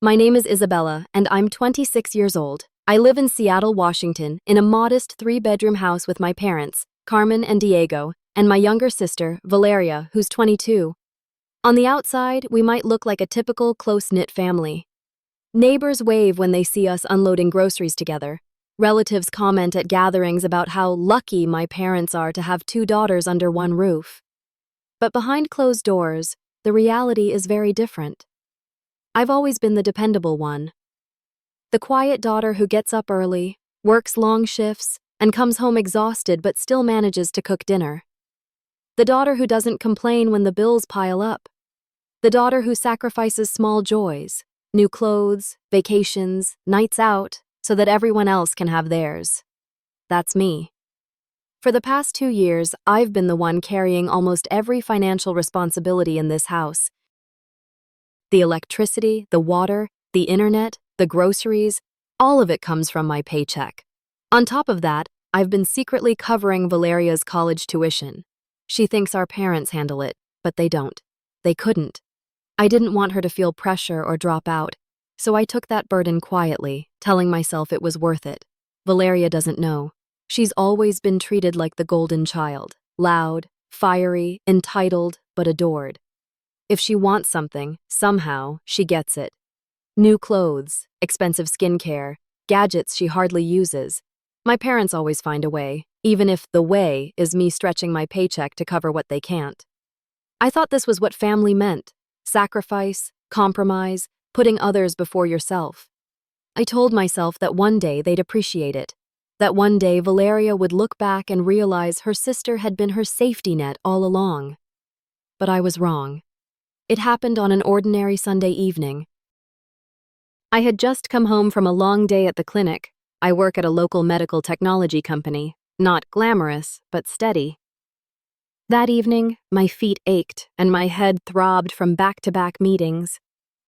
My name is Isabella, and I'm 26 years old. I live in Seattle, Washington, in a modest three-bedroom house with my parents, Carmen and Diego, and my younger sister, Valeria, who's 22. On the outside, we might look like a typical close-knit family. Neighbors wave when they see us unloading groceries together. Relatives comment at gatherings about how lucky my parents are to have two daughters under one roof. But behind closed doors, the reality is very different. I've always been the dependable one. The quiet daughter who gets up early, works long shifts, and comes home exhausted but still manages to cook dinner. The daughter who doesn't complain when the bills pile up. The daughter who sacrifices small joys, new clothes, vacations, nights out, so that everyone else can have theirs. That's me. For the past 2 years, I've been the one carrying almost every financial responsibility in this house. The electricity, the water, the internet, the groceries, all of it comes from my paycheck. On top of that, I've been secretly covering Valeria's college tuition. She thinks our parents handle it, but they don't. They couldn't. I didn't want her to feel pressure or drop out, so I took that burden quietly, telling myself it was worth it. Valeria doesn't know. She's always been treated like the golden child, loud, fiery, entitled, but adored. If she wants something, somehow, she gets it. New clothes, expensive skincare, gadgets she hardly uses. My parents always find a way, even if the way is me stretching my paycheck to cover what they can't. I thought this was what family meant: sacrifice, compromise, putting others before yourself. I told myself that one day they'd appreciate it, that one day Valeria would look back and realize her sister had been her safety net all along. But I was wrong. It happened on an ordinary Sunday evening. I had just come home from a long day at the clinic. I work at a local medical technology company, not glamorous, but steady. That evening, my feet ached and my head throbbed from back-to-back meetings.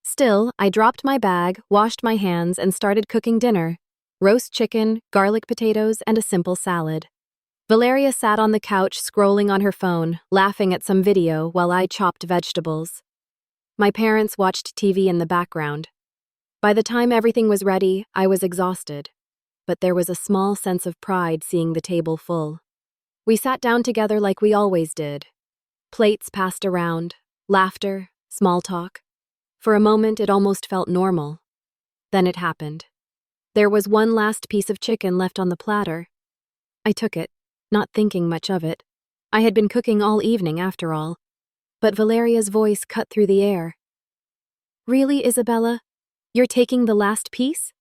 Still, I dropped my bag, washed my hands, and started cooking dinner: roast chicken, garlic potatoes, and a simple salad. Valeria sat on the couch scrolling on her phone, laughing at some video while I chopped vegetables. My parents watched TV in the background. By the time everything was ready, I was exhausted, but there was a small sense of pride seeing the table full. We sat down together like we always did. Plates passed around, laughter, small talk. For a moment, it almost felt normal. Then it happened. There was one last piece of chicken left on the platter. I took it, not thinking much of it. I had been cooking all evening, after all. But Valeria's voice cut through the air. "Really, Isabella? You're taking the last piece?"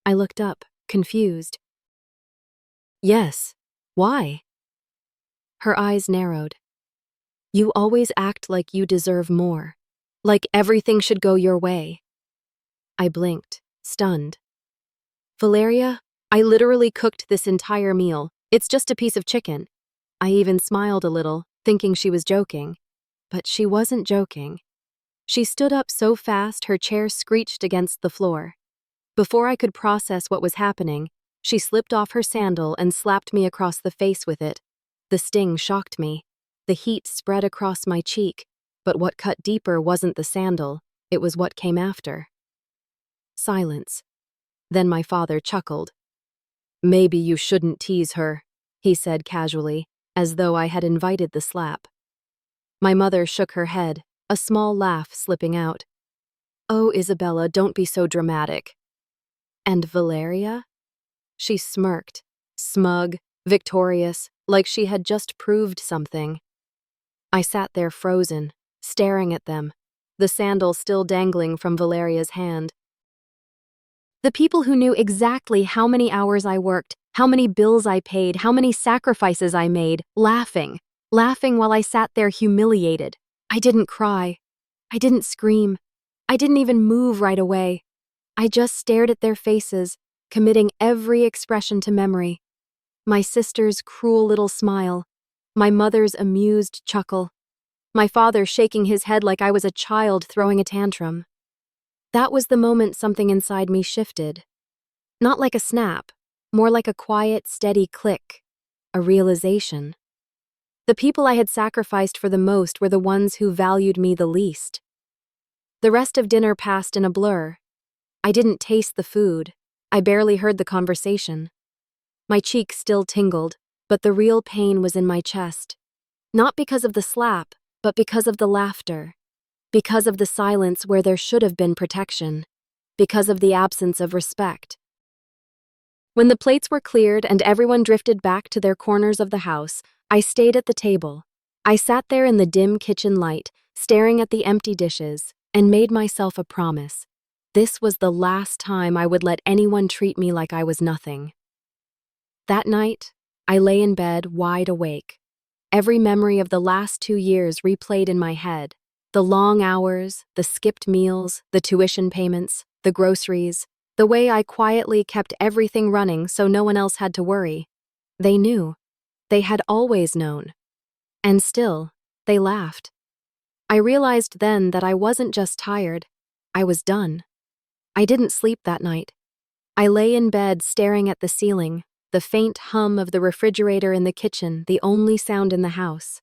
I looked up, confused. "Yes. Why?" Her eyes narrowed. "You always act like you deserve more, like everything should go your way." I blinked, stunned. "Valeria, I literally cooked this entire meal. It's just a piece of chicken." I even smiled a little, thinking she was joking. But she wasn't joking. She stood up so fast her chair screeched against the floor. Before I could process what was happening, she slipped off her sandal and slapped me across the face with it. The sting shocked me. The heat spread across my cheek, but what cut deeper wasn't the sandal, it was what came after. Silence. Then my father chuckled. "Maybe you shouldn't tease her," he said casually, as though I had invited the slap. My mother shook her head, a small laugh slipping out. "Oh, Isabella, don't be so dramatic." "And Valeria?" She smirked, smug, victorious, like she had just proved something. I sat there frozen, staring at them, the sandal still dangling from Valeria's hand. The people who knew exactly how many hours I worked, how many bills I paid, how many sacrifices I made, laughing while I sat there humiliated. I didn't cry. I didn't scream. I didn't even move right away. I just stared at their faces, committing every expression to memory. My sister's cruel little smile, my mother's amused chuckle, my father shaking his head like I was a child throwing a tantrum. That was the moment something inside me shifted. Not like a snap, more like a quiet, steady click, a realization. The people I had sacrificed for the most were the ones who valued me the least. The rest of dinner passed in a blur. I didn't taste the food. I barely heard the conversation. My cheeks still tingled, but the real pain was in my chest. Not because of the slap, but because of the laughter. Because of the silence where there should have been protection. Because of the absence of respect. When the plates were cleared and everyone drifted back to their corners of the house, I stayed at the table. I sat there in the dim kitchen light, staring at the empty dishes, and made myself a promise. This was the last time I would let anyone treat me like I was nothing. That night, I lay in bed wide awake. Every memory of the last 2 years replayed in my head. The long hours, the skipped meals, the tuition payments, the groceries, the way I quietly kept everything running so no one else had to worry. They knew. They had always known. And still, they laughed. I realized then that I wasn't just tired. I was done. I didn't sleep that night. I lay in bed staring at the ceiling, the faint hum of the refrigerator in the kitchen, the only sound in the house.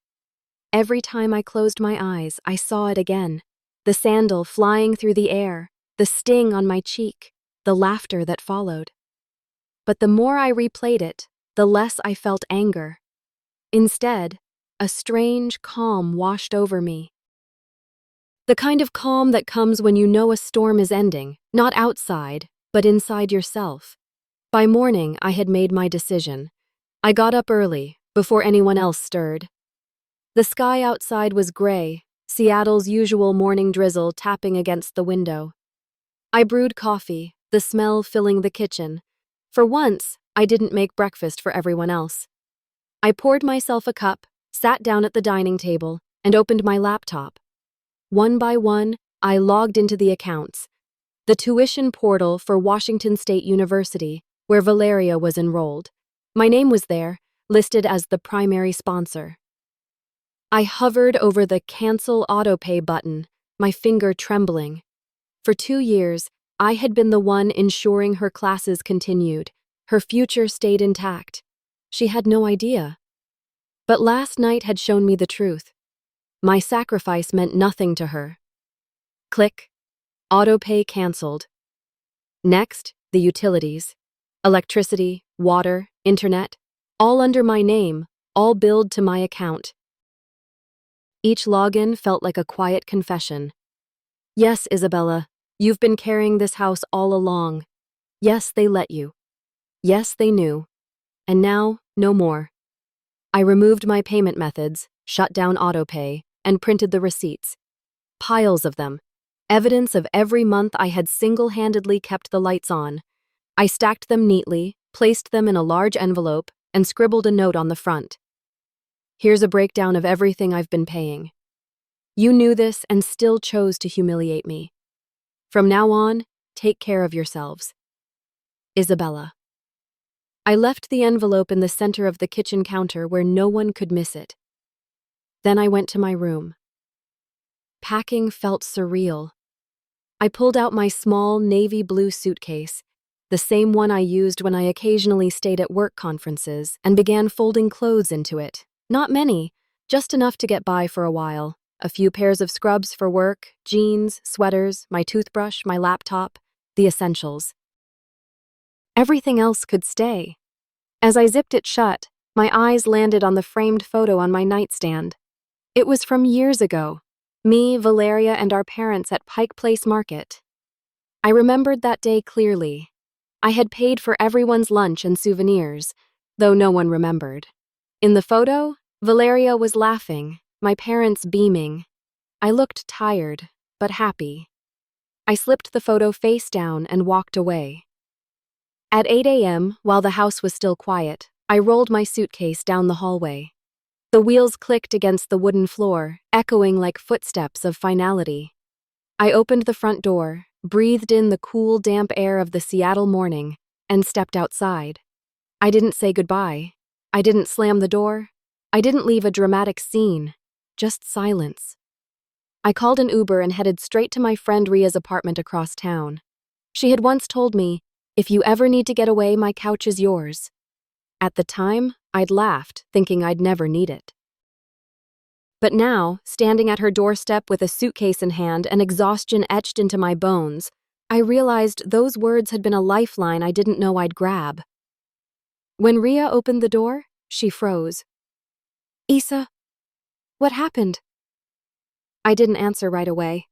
Every time I closed my eyes, I saw it again. The sandal flying through the air, the sting on my cheek, the laughter that followed. But the more I replayed it, the less I felt anger. Instead, a strange calm washed over me. The kind of calm that comes when you know a storm is ending, not outside, but inside yourself. By morning, I had made my decision. I got up early, before anyone else stirred. The sky outside was gray, Seattle's usual morning drizzle tapping against the window. I brewed coffee, the smell filling the kitchen. For once, I didn't make breakfast for everyone else. I poured myself a cup, sat down at the dining table, and opened my laptop. One by one, I logged into the accounts. The tuition portal for Washington State University, where Valeria was enrolled. My name was there, listed as the primary sponsor. I hovered over the Cancel Autopay button, my finger trembling. For 2 years, I had been the one ensuring her classes continued. Her future stayed intact. She had no idea. But last night had shown me the truth. My sacrifice meant nothing to her. Click. Autopay canceled. Next, the utilities. Electricity, water, internet, all under my name, all billed to my account. Each login felt like a quiet confession. Yes, Isabella, you've been carrying this house all along. Yes, they let you. Yes, they knew. And now, no more. I removed my payment methods, shut down autopay, and printed the receipts. Piles of them. Evidence of every month I had single-handedly kept the lights on. I stacked them neatly, placed them in a large envelope, and scribbled a note on the front. Here's a breakdown of everything I've been paying. You knew this and still chose to humiliate me. From now on, take care of yourselves. Isabella. I left the envelope in the center of the kitchen counter where no one could miss it. Then I went to my room. Packing felt surreal. I pulled out my small navy blue suitcase, the same one I used when I occasionally stayed at work conferences, and began folding clothes into it. Not many, just enough to get by for a while. A few pairs of scrubs for work, jeans, sweaters, my toothbrush, my laptop, the essentials. Everything else could stay. As I zipped it shut, my eyes landed on the framed photo on my nightstand. It was from years ago. Me, Valeria, and our parents at Pike Place Market. I remembered that day clearly. I had paid for everyone's lunch and souvenirs, though no one remembered. In the photo, Valeria was laughing, my parents beaming. I looked tired, but happy. I slipped the photo face down and walked away. At 8 a.m., while the house was still quiet, I rolled my suitcase down the hallway. The wheels clicked against the wooden floor, echoing like footsteps of finality. I opened the front door, breathed in the cool, damp air of the Seattle morning, and stepped outside. I didn't say goodbye. I didn't slam the door. I didn't leave a dramatic scene, just silence. I called an Uber and headed straight to my friend Ria's apartment across town. She had once told me, "If you ever need to get away, my couch is yours." At the time, I'd laughed, thinking I'd never need it. But now, standing at her doorstep with a suitcase in hand and exhaustion etched into my bones, I realized those words had been a lifeline I didn't know I'd grab. When Ria opened the door, she froze. "Isa, what happened?" I didn't answer right away.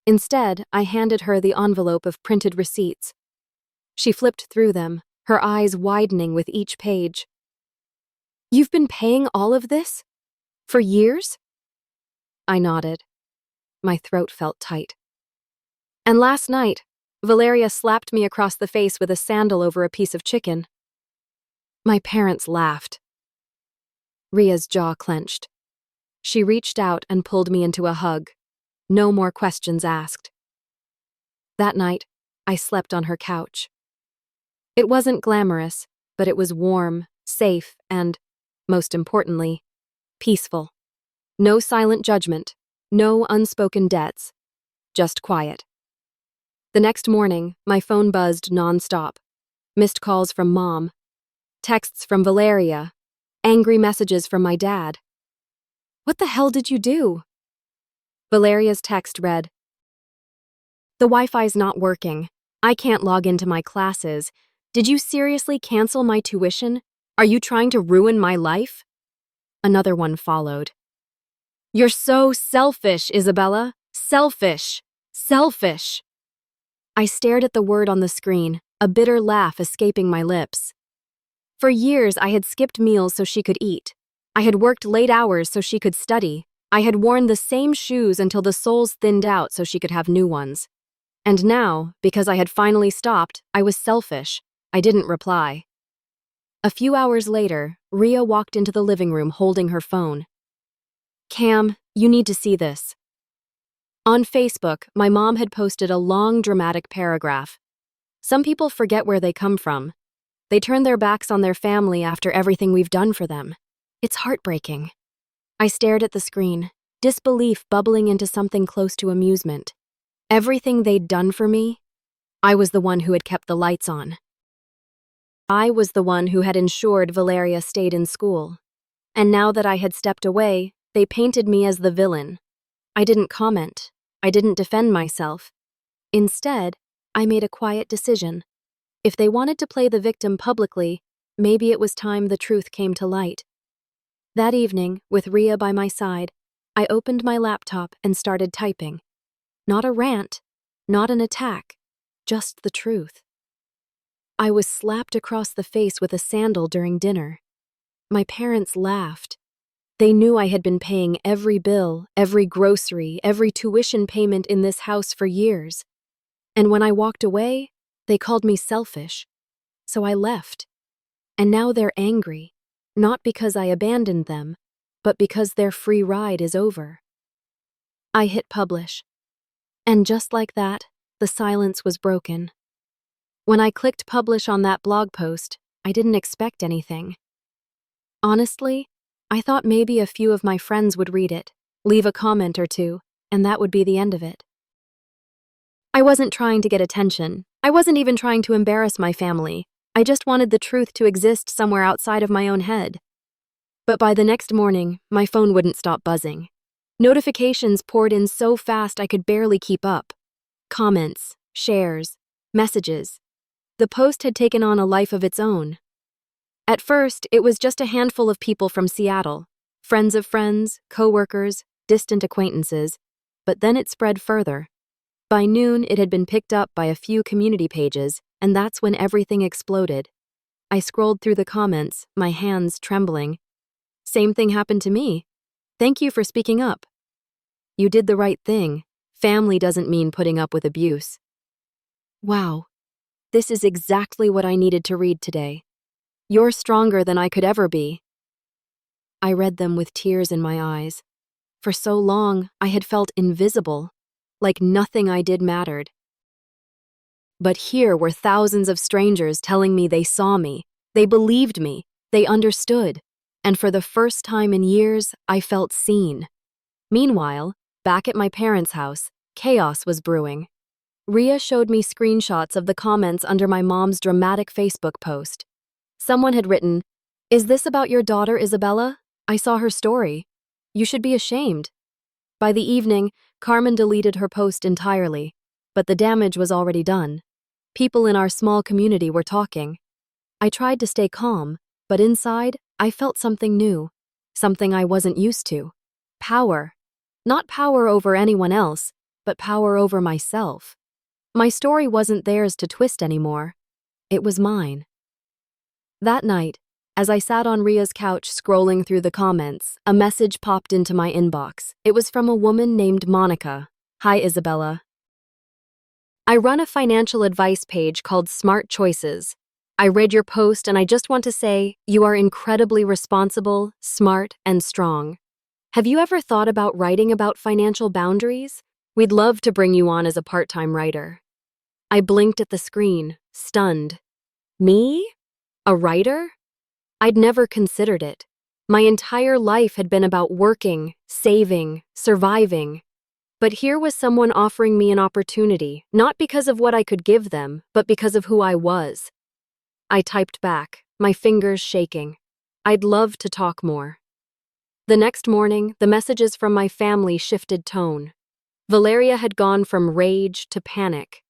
Instead, I handed her the envelope of printed receipts. She flipped through them, her eyes widening with each page. "You've been paying all of this? For years?" I nodded. My throat felt tight. "And last night, Valeria slapped me across the face with a sandal over a piece of chicken." My parents laughed. Ria's jaw clenched. She reached out and pulled me into a hug. No more questions asked. That night, I slept on her couch. It wasn't glamorous, but it was warm, safe, and, most importantly, peaceful. No silent judgment, no unspoken debts, just quiet. The next morning, my phone buzzed nonstop. Missed calls from Mom, texts from Valeria, angry messages from my dad. "What the hell did you do?" Valeria's text read, "The Wi-Fi's not working. I can't log into my classes. Did you seriously cancel my tuition? Are you trying to ruin my life?" Another one followed. "You're so selfish, Isabella. Selfish. Selfish." I stared at the word on the screen, a bitter laugh escaping my lips. For years, I had skipped meals so she could eat. I had worked late hours so she could study. I had worn the same shoes until the soles thinned out so she could have new ones. And now, because I had finally stopped, I was selfish. I didn't reply. A few hours later, Ria walked into the living room holding her phone. "Cam, you need to see this." On Facebook, my mom had posted a long, dramatic paragraph. Some people forget where they come from. They turn their backs on their family after everything we've done for them. It's heartbreaking. I stared at the screen, disbelief bubbling into something close to amusement. Everything they'd done for me, I was the one who had kept the lights on. I was the one who had ensured Valeria stayed in school. And now that I had stepped away, they painted me as the villain. I didn't comment. I didn't defend myself. Instead, I made a quiet decision. If they wanted to play the victim publicly, maybe it was time the truth came to light. That evening, with Ria by my side, I opened my laptop and started typing. Not a rant, not an attack, just the truth. I was slapped across the face with a sandal during dinner. My parents laughed. They knew I had been paying every bill, every grocery, every tuition payment in this house for years. And when I walked away, they called me selfish. So I left. And now they're angry. Not because I abandoned them, but because their free ride is over. I hit publish. And just like that, the silence was broken. When I clicked publish on that blog post, I didn't expect anything. Honestly, I thought maybe a few of my friends would read it, leave a comment or two, and that would be the end of it. I wasn't trying to get attention. I wasn't even trying to embarrass my family. I just wanted the truth to exist somewhere outside of my own head. But by the next morning, my phone wouldn't stop buzzing. Notifications poured in so fast I could barely keep up. Comments, shares, messages. The post had taken on a life of its own. At first, it was just a handful of people from Seattle, friends of friends, coworkers, distant acquaintances, but then it spread further. By noon, it had been picked up by a few community pages, and that's when everything exploded. I scrolled through the comments, my hands trembling. "Same thing happened to me. Thank you for speaking up. You did the right thing. Family doesn't mean putting up with abuse." Wow. This is exactly what I needed to read today. You're stronger than I could ever be. I read them with tears in my eyes. For so long, I had felt invisible, like nothing I did mattered. But here were thousands of strangers telling me they saw me, they believed me, they understood, and for the first time in years, I felt seen. Meanwhile, back at my parents' house, chaos was brewing. Ria showed me screenshots of the comments under my mom's dramatic Facebook post. Someone had written, "Is this about your daughter Isabella? I saw her story." You should be ashamed. By the evening, Carmen deleted her post entirely, but the damage was already done. People in our small community were talking. I tried to stay calm, but inside, I felt something new, something I wasn't used to. Power. Not power over anyone else, but power over myself. My story wasn't theirs to twist anymore. It was mine. That night, as I sat on Ria's couch scrolling through the comments, a message popped into my inbox. It was from a woman named Monica. Hi, Isabella. I run a financial advice page called Smart Choices. I read your post and I just want to say you are incredibly responsible, smart, and strong. Have you ever thought about writing about financial boundaries? We'd love to bring you on as a part-time writer. I blinked at the screen, stunned. Me? A writer? I'd never considered it. My entire life had been about working, saving, surviving. But here was someone offering me an opportunity, not because of what I could give them, but because of who I was. I typed back, my fingers shaking. I'd love to talk more. The next morning, the messages from my family shifted tone. Valeria had gone from rage to panic.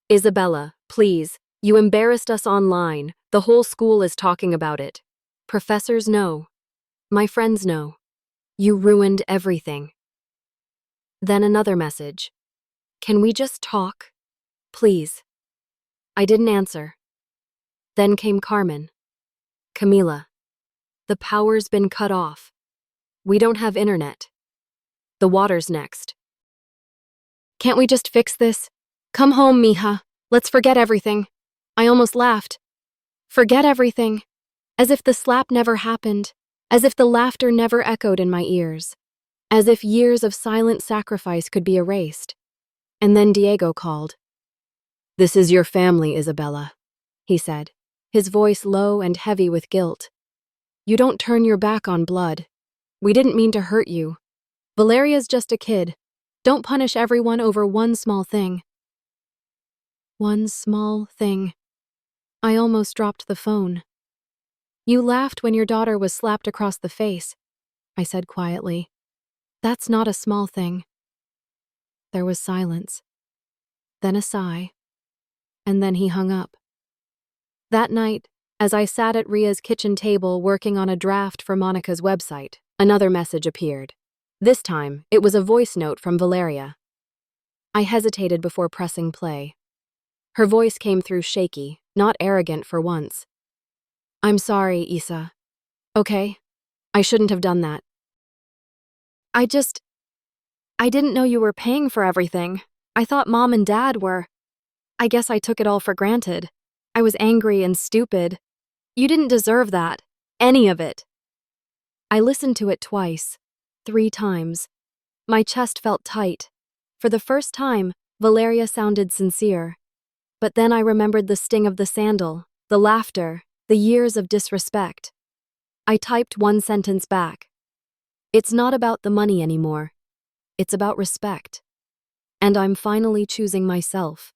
Isabella, please, you embarrassed us online. The whole school is talking about it. Professors know. My friends know. You ruined everything. Then another message. Can we just talk? Please. I didn't answer. Then came Carmen. Camila. The power's been cut off. We don't have internet. The water's next. Can't we just fix this? Come home, mija. Let's forget everything. I almost laughed. Forget everything. As if the slap never happened. As if the laughter never echoed in my ears. As if years of silent sacrifice could be erased. And then Diego called. This is your family, Isabella, he said, his voice low and heavy with guilt. You don't turn your back on blood. We didn't mean to hurt you. Valeria's just a kid. Don't punish everyone over one small thing. One small thing. I almost dropped the phone. You laughed when your daughter was slapped across the face, I said quietly. That's not a small thing. There was silence. Then a sigh. And then he hung up. That night, as I sat at Ria's kitchen table working on a draft for Monica's website, another message appeared. This time, it was a voice note from Valeria. I hesitated before pressing play. Her voice came through shaky, not arrogant for once. I'm sorry, Isa. Okay? I shouldn't have done that. I didn't know you were paying for everything. I thought Mom and Dad were. I guess I took it all for granted. I was angry and stupid. You didn't deserve that. Any of it. I listened to it twice. 3 times. My chest felt tight. For the first time, Valeria sounded sincere. But then I remembered the sting of the sandal, the laughter, the years of disrespect. I typed one sentence back. It's not about the money anymore. It's about respect. And I'm finally choosing myself.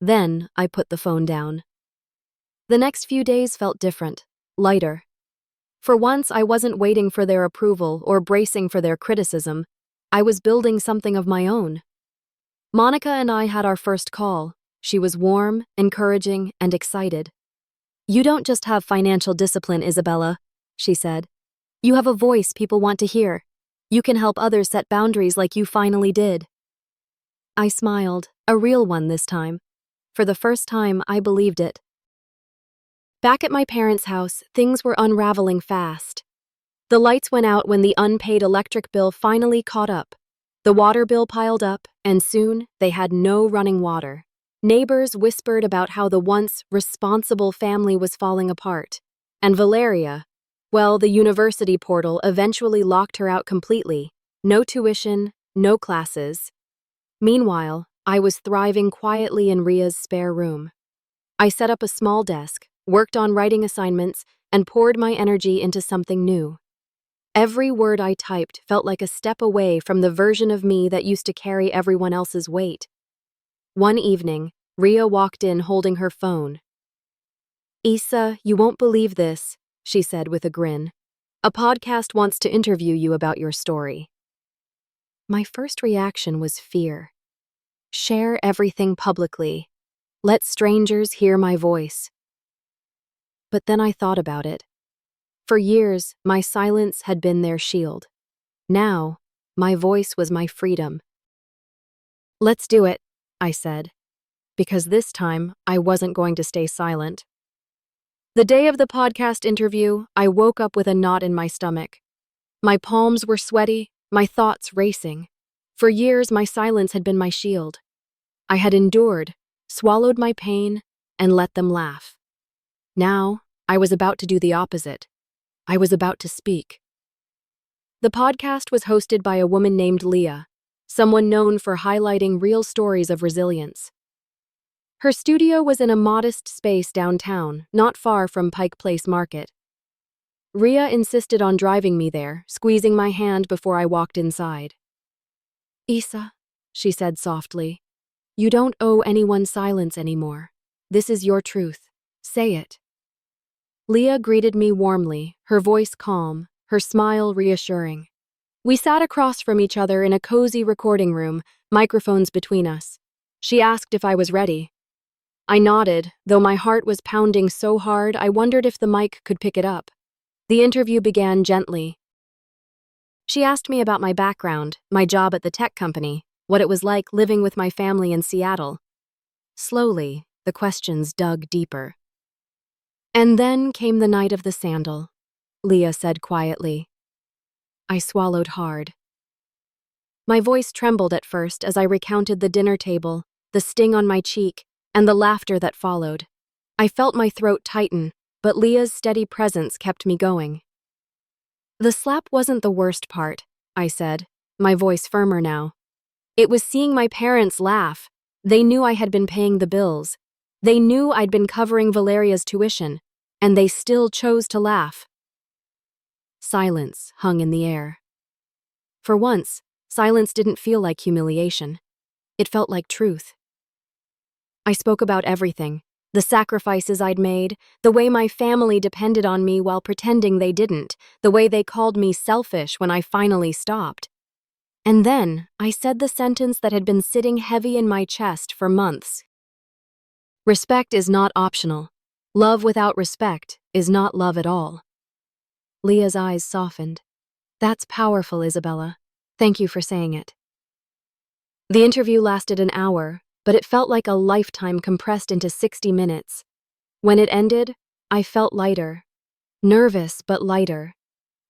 Then I put the phone down. The next few days felt different, lighter. For once, I wasn't waiting for their approval or bracing for their criticism. I was building something of my own. Monica and I had our first call. She was warm, encouraging, and excited. You don't just have financial discipline, Isabella, she said. You have a voice people want to hear. You can help others set boundaries like you finally did. I smiled, a real one this time. For the first time, I believed it. Back at my parents' house, things were unraveling fast. The lights went out when the unpaid electric bill finally caught up. The water bill piled up, and soon they had no running water. Neighbors whispered about how the once responsible family was falling apart. And Valeria, well, the university portal eventually locked her out completely. No tuition, no classes. Meanwhile, I was thriving quietly in Ria's spare room. I set up a small desk, worked on writing assignments, and poured my energy into something new. Every word I typed felt like a step away from the version of me that used to carry everyone else's weight. One evening, Ria walked in holding her phone. Isa, you won't believe this, she said with a grin. A podcast wants to interview you about your story. My first reaction was fear. Share everything publicly. Let strangers hear my voice. But then I thought about it. For years, my silence had been their shield. Now, my voice was my freedom. Let's do it, I said, because this time I wasn't going to stay silent. The day of the podcast interview, I woke up with a knot in my stomach. My palms were sweaty, my thoughts racing. For years, my silence had been my shield. I had endured, swallowed my pain, and let them laugh. Now, I was about to do the opposite. I was about to speak. The podcast was hosted by a woman named Leah, someone known for highlighting real stories of resilience. Her studio was in a modest space downtown, not far from Pike Place Market. Rhea insisted on driving me there, squeezing my hand before I walked inside. "Isa," she said softly, "you don't owe anyone silence anymore. This is your truth. Say it." Leah greeted me warmly, her voice calm, her smile reassuring. We sat across from each other in a cozy recording room, microphones between us. She asked if I was ready. I nodded, though my heart was pounding so hard I wondered if the mic could pick it up. The interview began gently. She asked me about my background, my job at the tech company, what it was like living with my family in Seattle. Slowly, the questions dug deeper. "And then came the night of the Sandal," Leah said quietly. I swallowed hard. My voice trembled at first as I recounted the dinner table, the sting on my cheek, and the laughter that followed. I felt my throat tighten, but Leah's steady presence kept me going. "The slap wasn't the worst part," I said, my voice firmer now. "It was seeing my parents laugh. They knew I had been paying the bills. They knew I'd been covering Valeria's tuition, and they still chose to laugh." Silence hung in the air. For once, silence didn't feel like humiliation. It felt like truth. I spoke about everything, the sacrifices I'd made, the way my family depended on me while pretending they didn't, the way they called me selfish when I finally stopped. And then I said the sentence that had been sitting heavy in my chest for months. Respect is not optional. Love without respect is not love at all. Leah's eyes softened. "That's powerful, Isabella. Thank you for saying it." The interview lasted an hour, but it felt like a lifetime compressed into 60 minutes. When it ended, I felt lighter. Nervous, but lighter.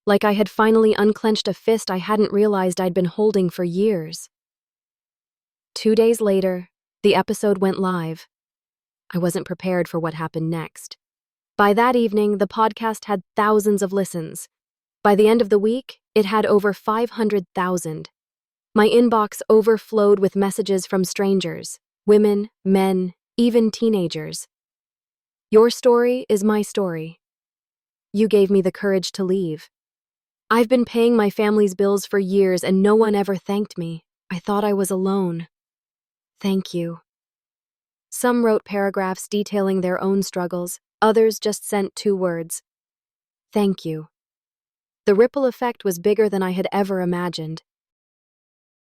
Like I had finally unclenched a fist I hadn't realized I'd been holding for years. 2 days later, the episode went live. I wasn't prepared for what happened next. By that evening, the podcast had thousands of listens. By the end of the week, it had over 500,000. My inbox overflowed with messages from strangers, women, men, even teenagers. "Your story is my story. You gave me the courage to leave. I've been paying my family's bills for years and no one ever thanked me. I thought I was alone. Thank you." Some wrote paragraphs detailing their own struggles, others just sent 2 words. "Thank you." The ripple effect was bigger than I had ever imagined.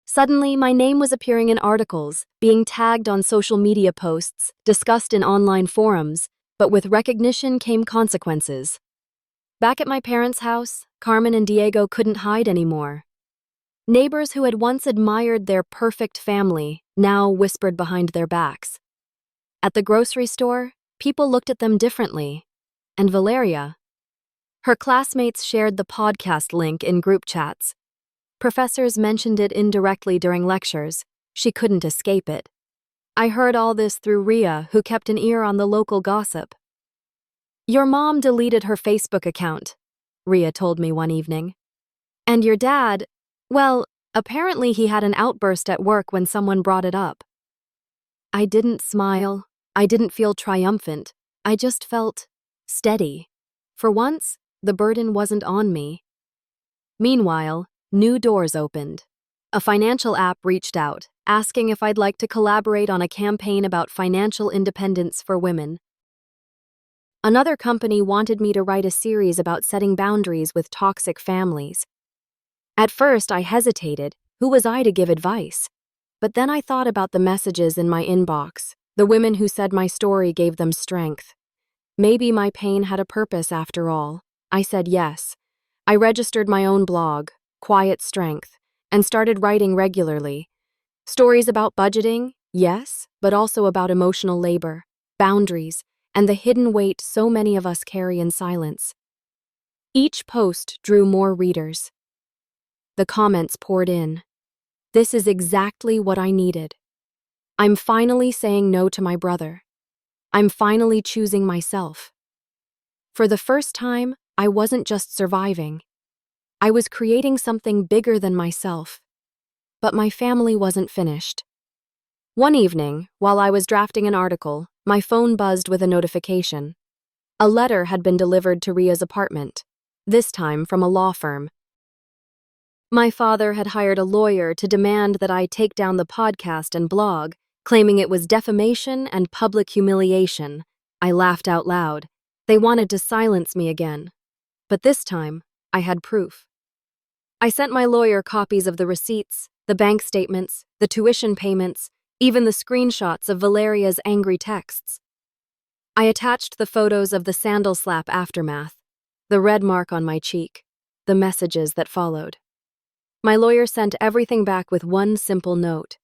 Suddenly, my name was appearing in articles, being tagged on social media posts, discussed in online forums, but with recognition came consequences. Back at my parents' house, Carmen and Diego couldn't hide anymore. Neighbors who had once admired their perfect family now whispered behind their backs. At the grocery store, people looked at them differently. And Valeria? Her classmates shared the podcast link in group chats. Professors mentioned it indirectly during lectures. She couldn't escape it. I heard all this through Rhea, who kept an ear on the local gossip. "Your mom deleted her Facebook account," Rhea told me one evening. "And your dad, well, apparently he had an outburst at work when someone brought it up." I didn't smile. I didn't feel triumphant. I just felt steady. For once, the burden wasn't on me. Meanwhile, new doors opened. A financial app reached out, asking if I'd like to collaborate on a campaign about financial independence for women. Another company wanted me to write a series about setting boundaries with toxic families. At first, I hesitated. Who was I to give advice? But then I thought about the messages in my inbox, the women who said my story gave them strength. Maybe my pain had a purpose after all. I said yes. I registered my own blog, Quiet Strength, and started writing regularly. Stories about budgeting, yes, but also about emotional labor, boundaries, and the hidden weight so many of us carry in silence. Each post drew more readers. The comments poured in. This is exactly what I needed. I'm finally saying no to my brother. I'm finally choosing myself. For the first time, I wasn't just surviving. I was creating something bigger than myself. But my family wasn't finished. One evening, while I was drafting an article, my phone buzzed with a notification. A letter had been delivered to Ria's apartment, this time from a law firm. My father had hired a lawyer to demand that I take down the podcast and blog, claiming it was defamation and public humiliation. I laughed out loud. They wanted to silence me again. But this time, I had proof. I sent my lawyer copies of the receipts, the bank statements, the tuition payments, even the screenshots of Valeria's angry texts. I attached the photos of the Sandal slap aftermath, the red mark on my cheek, the messages that followed. My lawyer sent everything back with one simple note.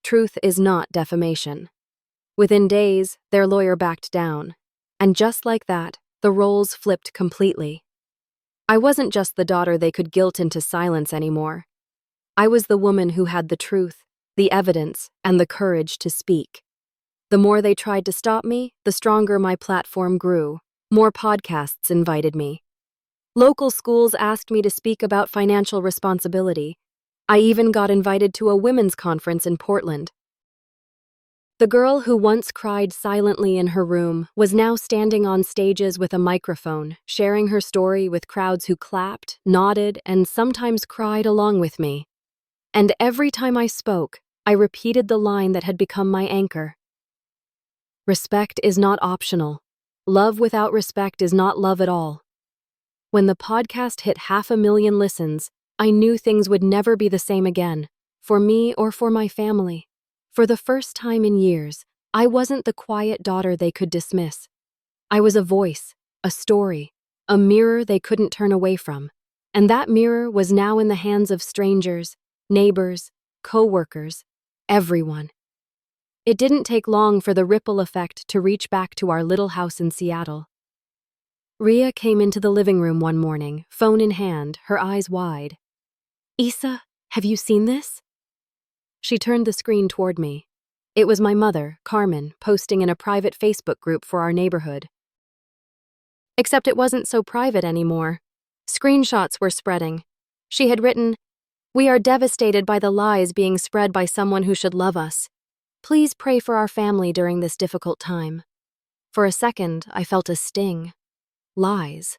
Truth is not defamation. Within days, their lawyer backed down. And just like that, the roles flipped completely. I wasn't just the daughter they could guilt into silence anymore. I was the woman who had the truth, the evidence, and the courage to speak. The more they tried to stop me, the stronger my platform grew. More podcasts invited me. Local schools asked me to speak about financial responsibility. I even got invited to a women's conference in Portland. The girl who once cried silently in her room was now standing on stages with a microphone, sharing her story with crowds who clapped, nodded, and sometimes cried along with me. And every time I spoke, I repeated the line that had become my anchor. Respect is not optional. Love without respect is not love at all. When the podcast hit 500,000 listens, I knew things would never be the same again, for me or for my family. For the first time in years, I wasn't the quiet daughter they could dismiss. I was a voice, a story, a mirror they couldn't turn away from. And that mirror was now in the hands of strangers, neighbors, co-workers, everyone. It didn't take long for the ripple effect to reach back to our little house in Seattle. Ria came into the living room one morning, phone in hand, her eyes wide. "Isa, have you seen this?" She turned the screen toward me. It was my mother, Carmen, posting in a private Facebook group for our neighborhood. Except it wasn't so private anymore. Screenshots were spreading. She had written, "We are devastated by the lies being spread by someone who should love us. Please pray for our family during this difficult time." For a second, I felt a sting. Lies.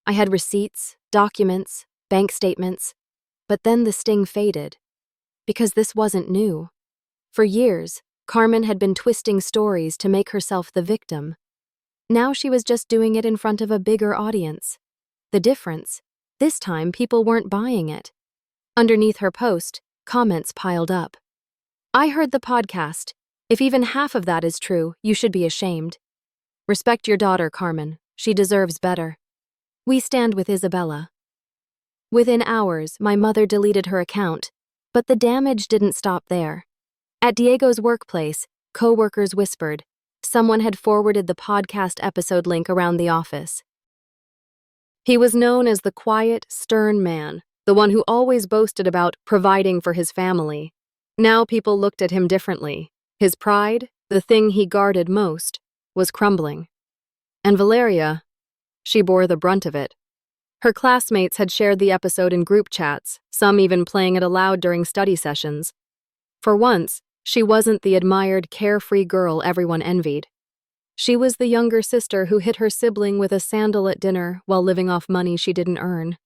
I had receipts, documents, bank statements, but then the sting faded. Because this wasn't new. For years, Carmen had been twisting stories to make herself the victim. Now she was just doing it in front of a bigger audience. The difference? This time people weren't buying it. Underneath her post, comments piled up. "I heard the podcast. If even half of that is true, you should be ashamed. Respect your daughter, Carmen. She deserves better. We stand with Isabella." Within hours, my mother deleted her account, but the damage didn't stop there. At Diego's workplace, co-workers whispered. Someone had forwarded the podcast episode link around the office. He was known as the quiet, stern man, the one who always boasted about providing for his family. Now people looked at him differently. His pride, the thing he guarded most, was crumbling. And Valeria, she bore the brunt of it. Her classmates had shared the episode in group chats, some even playing it aloud during study sessions. For once, she wasn't the admired, carefree girl everyone envied. She was the younger sister who hit her sibling with a sandal at dinner while living off money she didn't earn.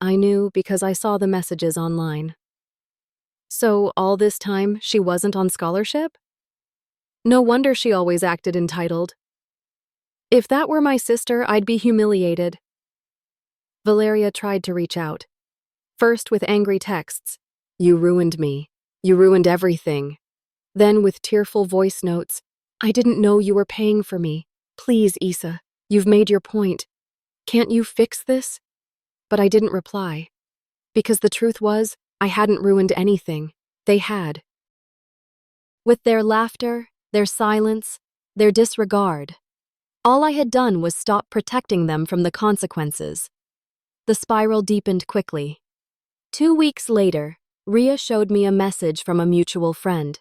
I knew because I saw the messages online. So all this time, she wasn't on scholarship? No wonder she always acted entitled. If that were my sister, I'd be humiliated. Valeria tried to reach out. First with angry texts. You ruined me. You ruined everything. Then with tearful voice notes. I didn't know you were paying for me. Please, Issa, you've made your point. Can't you fix this? But I didn't reply. Because the truth was, I hadn't ruined anything. They had. With their laughter, their silence, their disregard, all I had done was stop protecting them from the consequences. The spiral deepened quickly. 2 weeks later, Ria showed me a message from a mutual friend.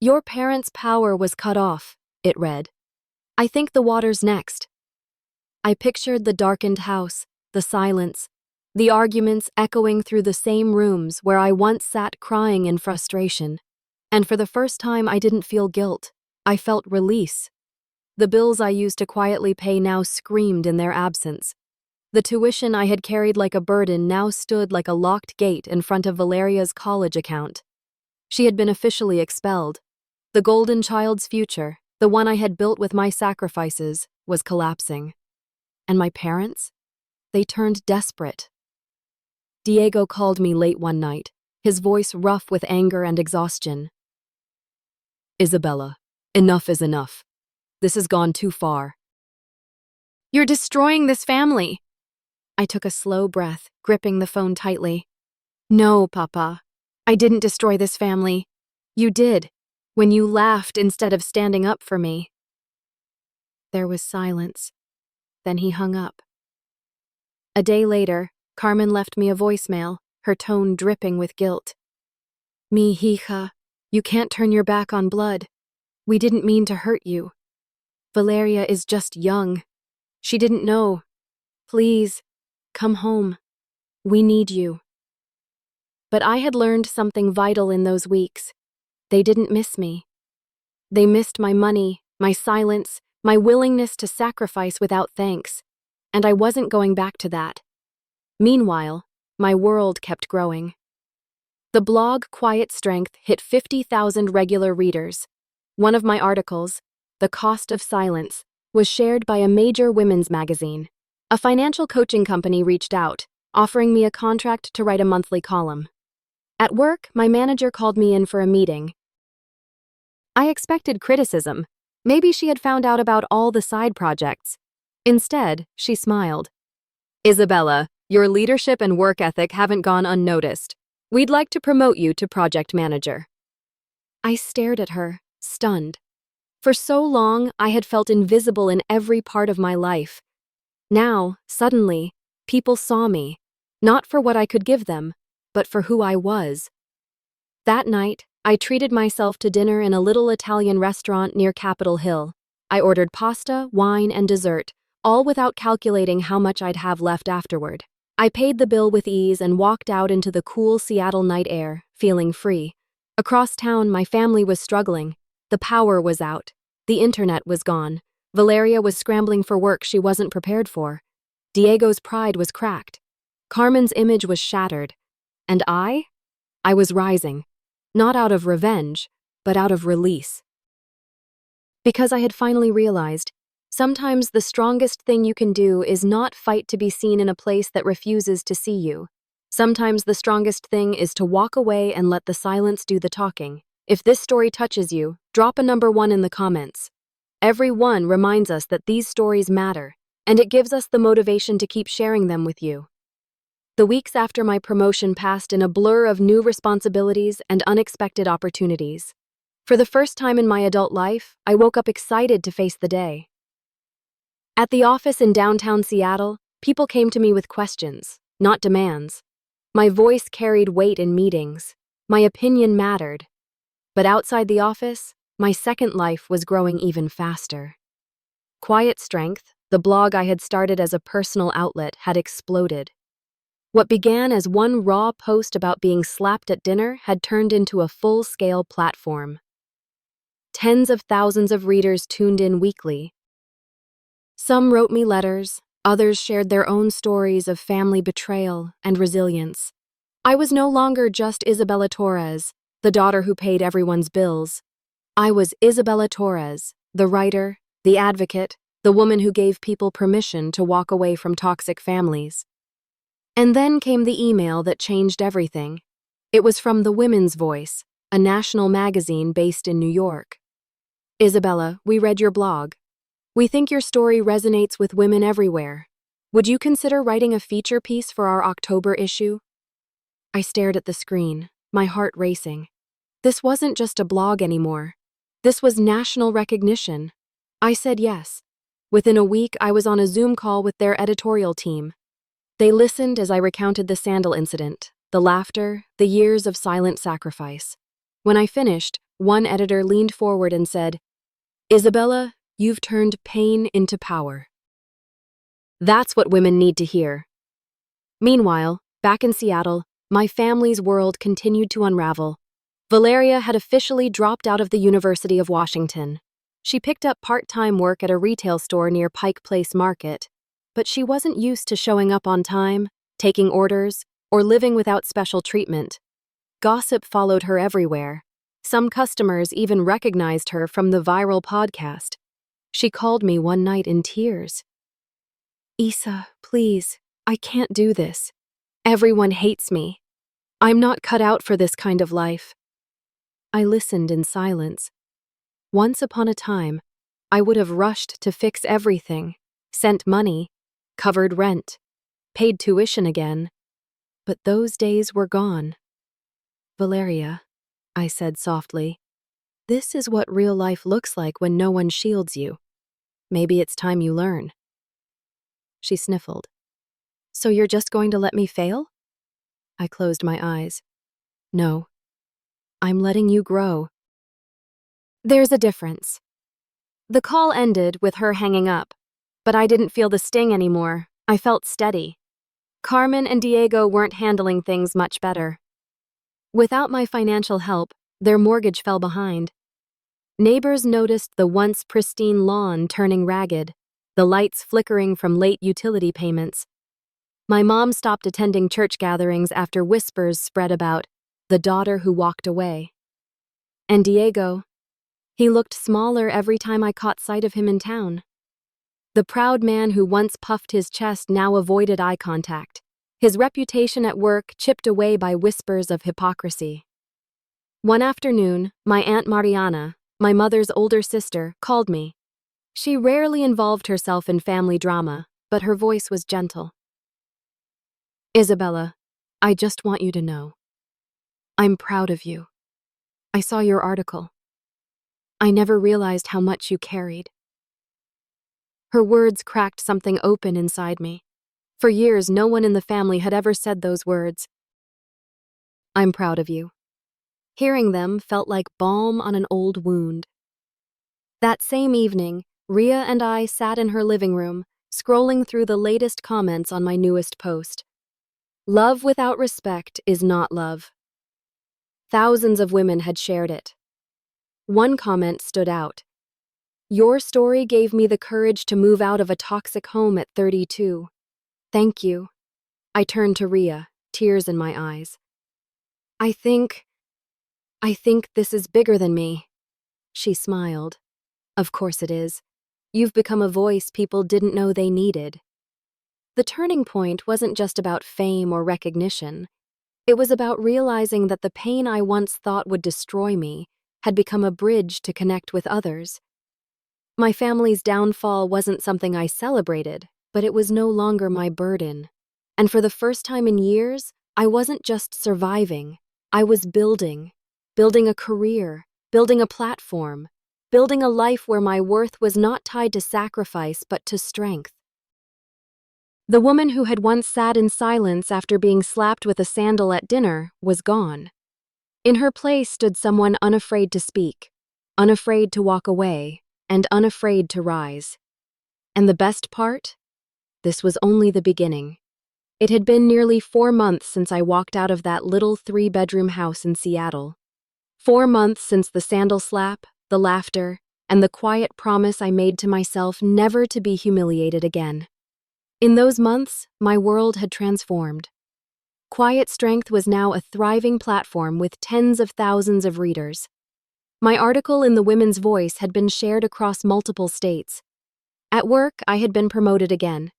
Your parents' power was cut off, it read. I think the water's next. I pictured the darkened house, the silence, the arguments echoing through the same rooms where I once sat crying in frustration. And for the first time, I didn't feel guilt. I felt release. The bills I used to quietly pay now screamed in their absence. The tuition I had carried like a burden now stood like a locked gate in front of Valeria's college account. She had been officially expelled. The golden child's future, the one I had built with my sacrifices, was collapsing. And my parents? They turned desperate. Diego called me late one night, his voice rough with anger and exhaustion. Isabella, enough is enough. This has gone too far. You're destroying this family. I took a slow breath, gripping the phone tightly. No, Papa. I didn't destroy this family. You did, when you laughed instead of standing up for me. There was silence. Then he hung up. A day later, Carmen left me a voicemail, her tone dripping with guilt. Mi hija, you can't turn your back on blood. We didn't mean to hurt you. Valeria is just young. She didn't know. Please, come home. We need you. But I had learned something vital in those weeks. They didn't miss me. They missed my money, my silence, my willingness to sacrifice without thanks. And I wasn't going back to that. Meanwhile, my world kept growing. The blog Quiet Strength hit 50,000 regular readers. One of my articles, The Cost of Silence, was shared by a major women's magazine. A financial coaching company reached out, offering me a contract to write a monthly column. At work, my manager called me in for a meeting. I expected criticism. Maybe she had found out about all the side projects. Instead, she smiled. Isabella, your leadership and work ethic haven't gone unnoticed. We'd like to promote you to project manager. I stared at her, stunned. For so long, I had felt invisible in every part of my life. Now, suddenly, people saw me, not for what I could give them, but for who I was. That night, I treated myself to dinner in a little Italian restaurant near Capitol Hill. I ordered pasta, wine, and dessert, all without calculating how much I'd have left afterward. I paid the bill with ease and walked out into the cool Seattle night air, feeling free. Across town, my family was struggling. The power was out. The internet was gone. Valeria was scrambling for work she wasn't prepared for. Diego's pride was cracked. Carmen's image was shattered. And I was rising. Not out of revenge, but out of release. Because I had finally realized, sometimes the strongest thing you can do is not fight to be seen in a place that refuses to see you. Sometimes the strongest thing is to walk away and let the silence do the talking. If this story touches you, drop a number 1 in the comments. Every one reminds us that these stories matter, and it gives us the motivation to keep sharing them with you. The weeks after my promotion passed in a blur of new responsibilities and unexpected opportunities. For the first time in my adult life, I woke up excited to face the day. At the office in downtown Seattle, people came to me with questions, not demands. My voice carried weight in meetings. My opinion mattered. But outside the office, my second life was growing even faster. Quiet Strength, the blog I had started as a personal outlet, had exploded. What began as one raw post about being slapped at dinner had turned into a full-scale platform. Tens of thousands of readers tuned in weekly. Some wrote me letters, others shared their own stories of family betrayal and resilience. I was no longer just Isabella Torres, the daughter who paid everyone's bills. I was Isabella Torres, the writer, the advocate, the woman who gave people permission to walk away from toxic families. And then came the email that changed everything. It was from The Women's Voice, a national magazine based in New York. Isabella, we read your blog. We think your story resonates with women everywhere. Would you consider writing a feature piece for our October issue? I stared at the screen, my heart racing. This wasn't just a blog anymore. This was national recognition. I said yes. Within a week, I was on a Zoom call with their editorial team. They listened as I recounted the Sandal incident, the laughter, the years of silent sacrifice. When I finished, one editor leaned forward and said, "Isabella, you've turned pain into power." That's what women need to hear. Meanwhile, back in Seattle, my family's world continued to unravel. Valeria had officially dropped out of the University of Washington. She picked up part-time work at a retail store near Pike Place Market, but she wasn't used to showing up on time, taking orders, or living without special treatment. Gossip followed her everywhere. Some customers even recognized her from the viral podcast. She called me one night in tears. "Isa, please, I can't do this. Everyone hates me. I'm not cut out for this kind of life." I listened in silence. Once upon a time, I would have rushed to fix everything, sent money, covered rent, paid tuition again. But those days were gone. "Valeria," I said softly, "this is what real life looks like when no one shields you. Maybe it's time you learn." She sniffled. "So you're just going to let me fail?" I closed my eyes. "No. I'm letting you grow." There's a difference. The call ended with her hanging up, but I didn't feel the sting anymore. I felt steady. Carmen and Diego weren't handling things much better. Without my financial help, their mortgage fell behind. Neighbors noticed the once pristine lawn turning ragged, the lights flickering from late utility payments. My mom stopped attending church gatherings after whispers spread about the daughter who walked away. And Diego, he looked smaller every time I caught sight of him in town. The proud man who once puffed his chest now avoided eye contact, his reputation at work chipped away by whispers of hypocrisy. One afternoon, my Aunt Mariana, my mother's older sister, called me. She rarely involved herself in family drama, but her voice was gentle. "Isabella, I just want you to know. I'm proud of you. I saw your article. I never realized how much you carried." Her words cracked something open inside me. For years, no one in the family had ever said those words. "I'm proud of you." Hearing them felt like balm on an old wound. That same evening, Ria and I sat in her living room, scrolling through the latest comments on my newest post. Love without respect is not love. Thousands of women had shared it. One comment stood out. "Your story gave me the courage to move out of a toxic home at 32. Thank you." I turned to Ria, tears in my eyes. I think this is bigger than me." She smiled. "Of course it is. You've become a voice people didn't know they needed." The turning point wasn't just about fame or recognition. It was about realizing that the pain I once thought would destroy me had become a bridge to connect with others. My family's downfall wasn't something I celebrated, but it was no longer my burden. And for the first time in years, I wasn't just surviving. I was building a career, building a platform, building a life where my worth was not tied to sacrifice but to strength. The woman who had once sat in silence after being slapped with a sandal at dinner was gone. In her place stood someone unafraid to speak, unafraid to walk away, and unafraid to rise. And the best part? This was only the beginning. It had been nearly 4 months since I walked out of that little 3-bedroom house in Seattle. 4 months since the sandal slap, the laughter, and the quiet promise I made to myself never to be humiliated again. In those months, my world had transformed. Quiet Strength was now a thriving platform with tens of thousands of readers. My article in The Women's Voice had been shared across multiple states. At work, I had been promoted again,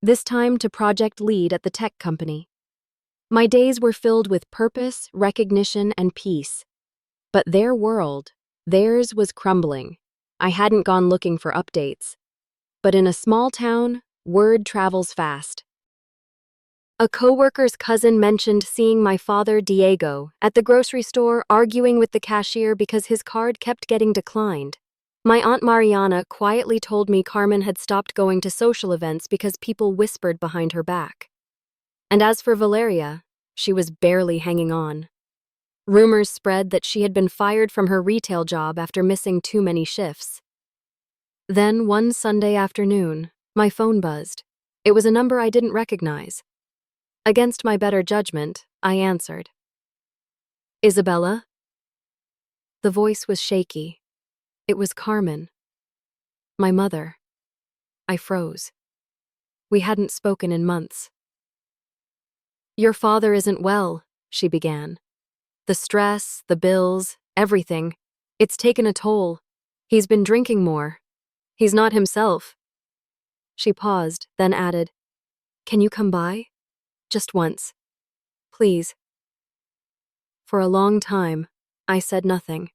this time to project lead at the tech company. My days were filled with purpose, recognition, and peace. But their world, theirs was crumbling. I hadn't gone looking for updates. But in a small town, word travels fast. A coworker's cousin mentioned seeing my father, Diego, at the grocery store arguing with the cashier because his card kept getting declined. My Aunt Mariana quietly told me Carmen had stopped going to social events because people whispered behind her back. And as for Valeria, she was barely hanging on. Rumors spread that she had been fired from her retail job after missing too many shifts. Then, one Sunday afternoon, my phone buzzed. It was a number I didn't recognize. Against my better judgment, I answered. Isabella? The voice was shaky. It was Carmen. My mother. I froze. We hadn't spoken in months. Your father isn't well, she began. The stress, the bills, everything. It's taken a toll. He's been drinking more. He's not himself. She paused, then added, Can you come by? Just once. Please. For a long time, I said nothing.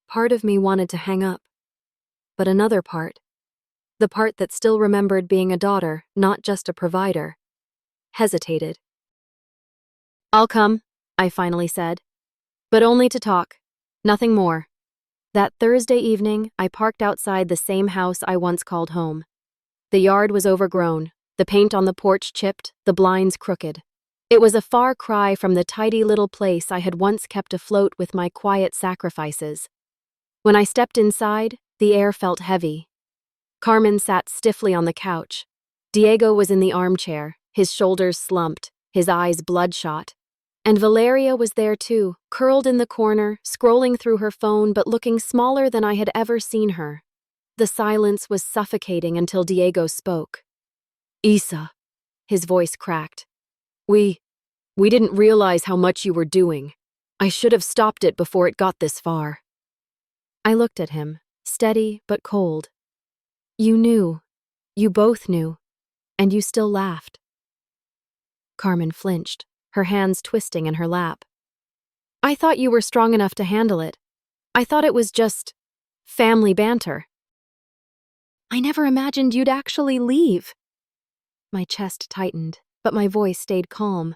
Part of me wanted to hang up. But another part, the part that still remembered being a daughter, not just a provider, hesitated. I'll come, I finally said. But only to talk. Nothing more. That Thursday evening, I parked outside the same house I once called home. The yard was overgrown, the paint on the porch chipped, the blinds crooked. It was a far cry from the tidy little place I had once kept afloat with my quiet sacrifices. When I stepped inside, the air felt heavy. Carmen sat stiffly on the couch. Diego was in the armchair, his shoulders slumped, his eyes bloodshot. And Valeria was there too, curled in the corner, scrolling through her phone but looking smaller than I had ever seen her. The silence was suffocating until Diego spoke. Isa, his voice cracked. We didn't realize how much you were doing. I should have stopped it before it got this far. I looked at him, steady but cold. You knew. You both knew. And you still laughed. Carmen flinched, her hands twisting in her lap. I thought you were strong enough to handle it. I thought it was just family banter. I never imagined you'd actually leave. My chest tightened, but my voice stayed calm.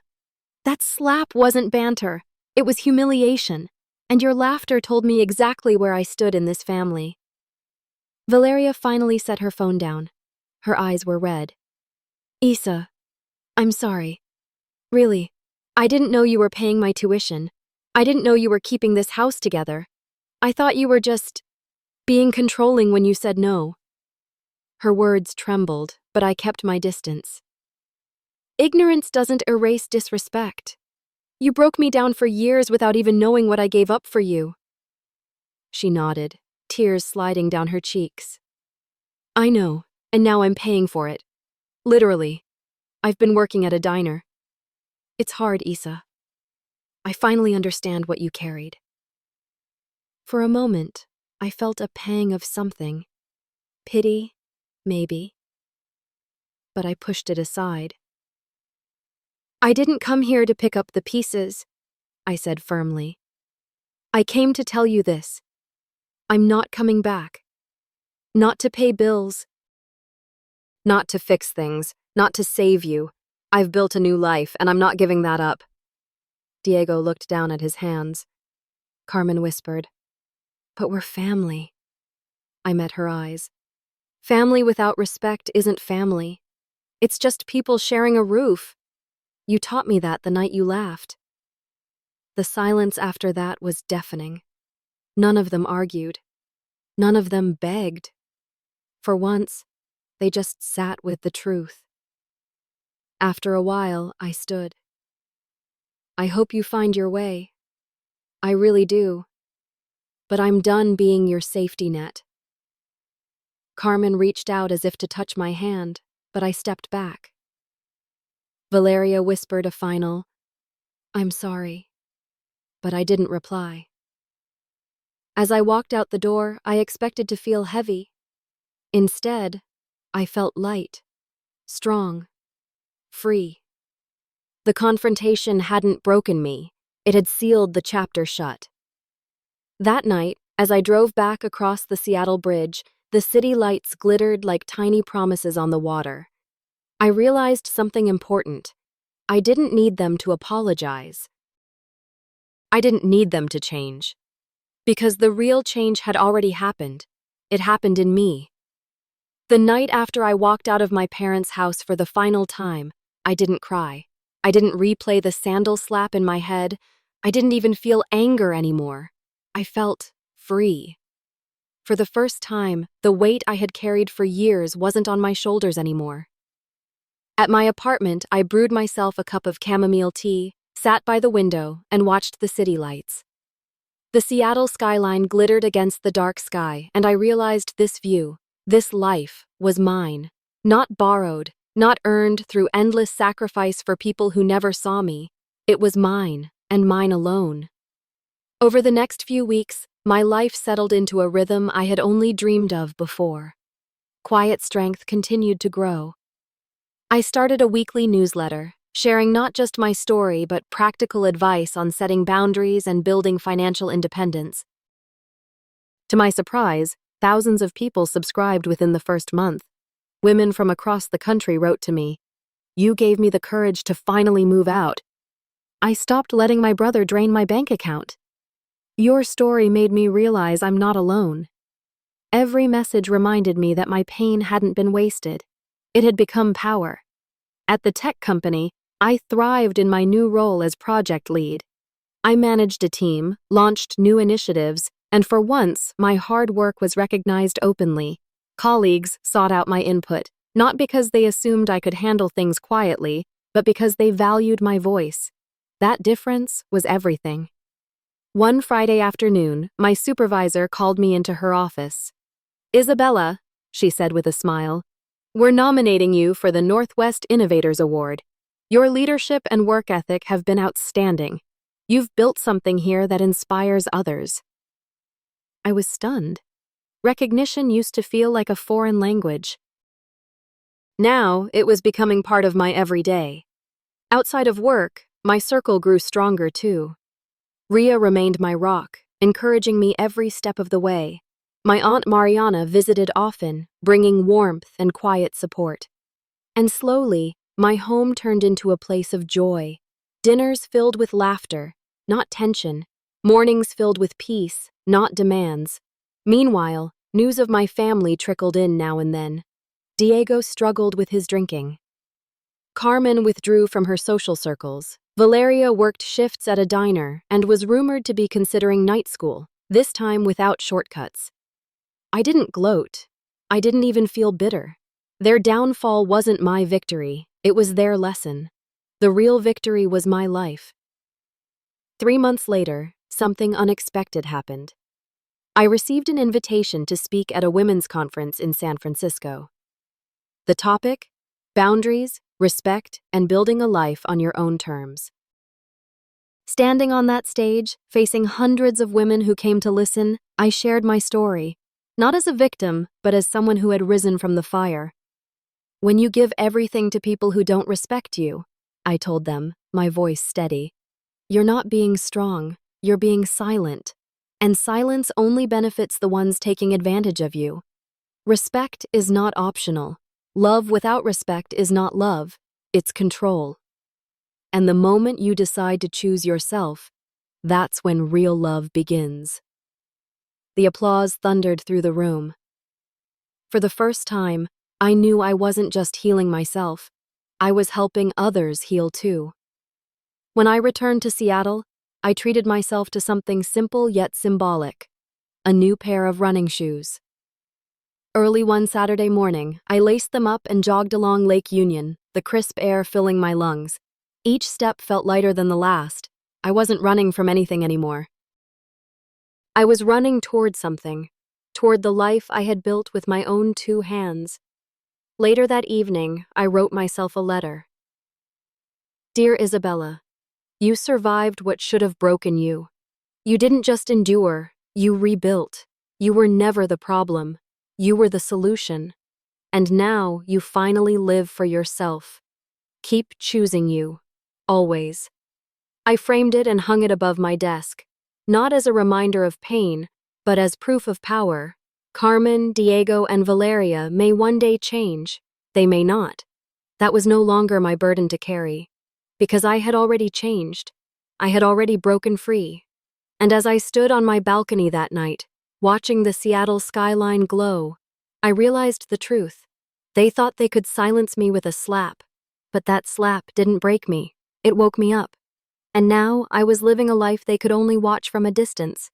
That slap wasn't banter. It was humiliation, and your laughter told me exactly where I stood in this family. Valeria finally set her phone down. Her eyes were red. Isa, I'm sorry. Really, I didn't know you were paying my tuition. I didn't know you were keeping this house together. I thought you were just being controlling when you said no. Her words trembled, but I kept my distance. Ignorance doesn't erase disrespect. You broke me down for years without even knowing what I gave up for you. She nodded, tears sliding down her cheeks. I know, and now I'm paying for it. Literally. I've been working at a diner. It's hard, Isa. I finally understand what you carried. For a moment, I felt a pang of something. Pity, maybe. But I pushed it aside. I didn't come here to pick up the pieces, I said firmly. I came to tell you this. I'm not coming back. Not to pay bills. Not to fix things, not to save you. I've built a new life, and I'm not giving that up. Diego looked down at his hands. Carmen whispered, But we're family. I met her eyes. Family without respect isn't family. It's just people sharing a roof. You taught me that the night you laughed. The silence after that was deafening. None of them argued. None of them begged. For once, they just sat with the truth. After a while, I stood. I hope you find your way. I really do. But I'm done being your safety net. Carmen reached out as if to touch my hand, but I stepped back. Valeria whispered a final, I'm sorry, but I didn't reply. As I walked out the door, I expected to feel heavy. Instead, I felt light, strong, free. The confrontation hadn't broken me. It had sealed the chapter shut. That night, as I drove back across the Seattle Bridge, the city lights glittered like tiny promises on the water. I realized something important. I didn't need them to apologize. I didn't need them to change. Because the real change had already happened. It happened in me. The night after I walked out of my parents' house for the final time, I didn't cry. I didn't replay the sandal slap in my head. I didn't even feel anger anymore. I felt free. For the first time, the weight I had carried for years wasn't on my shoulders anymore. At my apartment, I brewed myself a cup of chamomile tea, sat by the window, and watched the city lights. The Seattle skyline glittered against the dark sky, and I realized this view, this life, was mine. Not borrowed, not earned through endless sacrifice for people who never saw me. It was mine, and mine alone. Over the next few weeks, my life settled into a rhythm I had only dreamed of before. Quiet strength continued to grow. I started a weekly newsletter, sharing not just my story but practical advice on setting boundaries and building financial independence. To my surprise, thousands of people subscribed within the first month. Women from across the country wrote to me, "You gave me the courage to finally move out. I stopped letting my brother drain my bank account. Your story made me realize I'm not alone." Every message reminded me that my pain hadn't been wasted. It had become power. At the tech company, I thrived in my new role as project lead. I managed a team, launched new initiatives, and for once, my hard work was recognized openly. Colleagues sought out my input, not because they assumed I could handle things quietly, but because they valued my voice. That difference was everything. One Friday afternoon, my supervisor called me into her office. "Isabella," she said with a smile, "we're nominating you for the Northwest Innovators Award. Your leadership and work ethic have been outstanding. You've built something here that inspires others." I was stunned. Recognition used to feel like a foreign language. Now, it was becoming part of my everyday. Outside of work, my circle grew stronger too. Ria remained my rock, encouraging me every step of the way. My Aunt Mariana visited often, bringing warmth and quiet support. And slowly, my home turned into a place of joy. Dinners filled with laughter, not tension. Mornings filled with peace, not demands. Meanwhile, news of my family trickled in now and then. Diego struggled with his drinking. Carmen withdrew from her social circles. Valeria worked shifts at a diner and was rumored to be considering night school, this time without shortcuts. I didn't gloat. I didn't even feel bitter. Their downfall wasn't my victory, it was their lesson. The real victory was my life. 3 months later, something unexpected happened. I received an invitation to speak at a women's conference in San Francisco. The topic? Boundaries, respect, and building a life on your own terms. Standing on that stage, facing hundreds of women who came to listen, I shared my story, not as a victim, but as someone who had risen from the fire. "When you give everything to people who don't respect you," I told them, my voice steady, "you're not being strong, you're being silent. And silence only benefits the ones taking advantage of you. Respect is not optional. Love without respect is not love, it's control. And the moment you decide to choose yourself, that's when real love begins." The applause thundered through the room. For the first time, I knew I wasn't just healing myself, I was helping others heal too. When I returned to Seattle, I treated myself to something simple yet symbolic: a new pair of running shoes. Early one Saturday morning, I laced them up and jogged along Lake Union, the crisp air filling my lungs. Each step felt lighter than the last. I wasn't running from anything anymore. I was running toward something, toward the life I had built with my own 2 hands. Later that evening, I wrote myself a letter. "Dear Isabella, you survived what should have broken you. You didn't just endure, you rebuilt. You were never the problem. You were the solution. And now you finally live for yourself. Keep choosing you. Always. I framed it and hung it above my desk, not as a reminder of pain, but as proof of power. Carmen, Diego, and Valeria may one day change. They may not. That was no longer my burden to carry. Because I had already changed. I had already broken free. And as I stood on my balcony that night, watching the Seattle skyline glow, I realized the truth. They thought they could silence me with a slap. But that slap didn't break me. It woke me up. And now I was living a life they could only watch from a distance.